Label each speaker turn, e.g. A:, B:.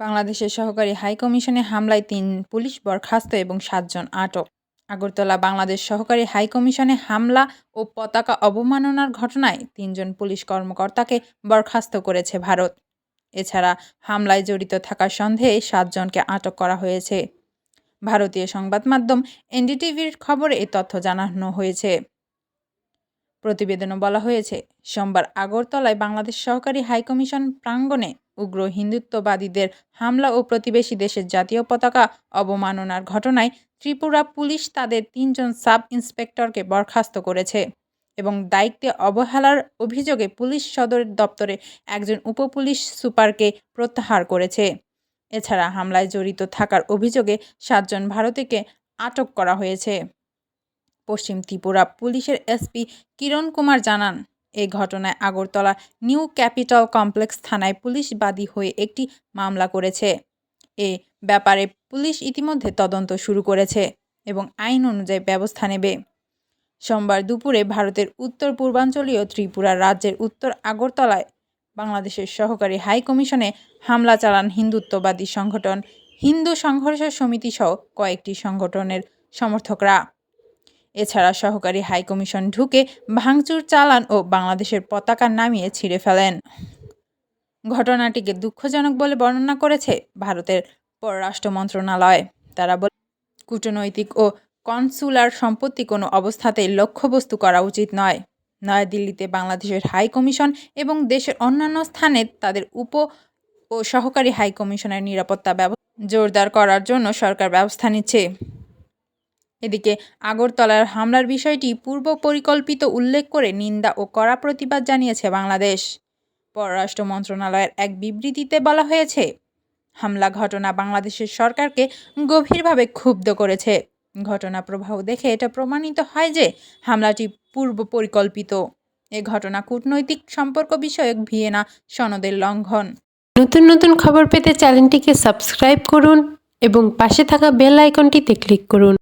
A: বাংলাদেশের সহকারী হাইকমিশনে হামলায় ৩ পুলিশ বরখাস্ত এবং ৭ জন আটক। আগরতলা বাংলাদেশ সহকারী হাইকমিশনে হামলা ও পতাকা অবমাননার ঘটনায় ৩ জন পুলিশ কর্মকর্তাকে বরখাস্ত করেছে ভারত। এছাড়া হামলায় জড়িত থাকার সন্দেহে ৭ জনকে আটক করা হয়েছে। ভারতীয় সংবাদ মাধ্যম এনডিটিভির খবরে এ তথ্য জানানো হয়েছে। প্রতিবেদনে বলা হয়েছে, সোমবার আগরতলায় বাংলাদেশ সহকারী হাইকমিশন প্রাঙ্গণে উগ্র হিন্দুত্ববাদীদের হামলা ও প্রতিবেশী দেশের জাতীয় পতাকা অবমাননার ঘটনায় ত্রিপুরা পুলিশ তাদের ৩ জন সাব ইন্সপেক্টরকে বরখাস্ত করেছে এবং দায়িত্বে অবহেলার অভিযোগে পুলিশ সদর দপ্তরে একজন উপপুলিশ সুপারকে প্রত্যাহার করেছে। এছাড়া হামলায় জড়িত থাকার অভিযোগে ৭ জন ভারতীয়কে আটক করা হয়েছে। পশ্চিম ত্রিপুরা পুলিশের এসপি কিরণ কুমার জানান, এই ঘটনায় আগরতলা নিউ ক্যাপিটাল কমপ্লেক্স থানায় পুলিশ বাদী হয়ে একটি মামলা করেছে। এ ব্যাপারে পুলিশ ইতিমধ্যে তদন্ত শুরু করেছে এবং আইন অনুযায়ী ব্যবস্থা নেবে। সোমবার দুপুরে ভারতের উত্তর পূর্বাঞ্চলীয় ত্রিপুরা রাজ্যের উত্তর আগরতলায় বাংলাদেশের সহকারী হাইকমিশনে হামলা চালান হিন্দুত্ববাদী সংগঠন হিন্দু সংঘর্ষ সমিতি সহ কয়েকটি সংগঠনের সমর্থকরা। এছাড়া সহকারী হাইকমিশন ঢুকে ভাঙচুর চালান ও বাংলাদেশের পতাকা নামিয়ে ছিঁড়ে ফেলেন। ঘটনাটিকে দুঃখজনক বলে বর্ণনা করেছে ভারতের পররাষ্ট্র মন্ত্রণালয়। তারা বলে, কূটনৈতিক ও কনসুলার সম্পত্তি কোনো অবস্থাতেই লক্ষ্যবস্তু করা উচিত নয়। নয়াদিল্লিতে বাংলাদেশের হাইকমিশন এবং দেশের অন্যান্য স্থানে তাদের উপ ও সহকারী হাইকমিশনের নিরাপত্তা ব্যবস্থা জোরদার করার জন্য সরকার ব্যবস্থা নিচ্ছে। এদিকে আগরতলার হামলার বিষয়টি পূর্ব পরিকল্পিত উল্লেখ করে নিন্দা ও কড়া প্রতিবাদ জানিয়েছে বাংলাদেশ। পররাষ্ট্র মন্ত্রণালয়ের এক বিবৃতিতে বলা হয়েছে, হামলা ঘটনা বাংলাদেশের সরকারকে গভীরভাবে ক্ষুব্ধ করেছে। ঘটনা প্রবাহ দেখে এটা প্রমাণিত হয় যে হামলাটি পূর্ব পরিকল্পিত। এ ঘটনা কূটনৈতিক সম্পর্ক বিষয়ক ভিয়েনা সনদের লঙ্ঘন।
B: নতুন নতুন খবর পেতে চ্যানেলটিকে সাবস্ক্রাইব করুন এবং পাশে থাকা বেল আইকনটিতে ক্লিক করুন।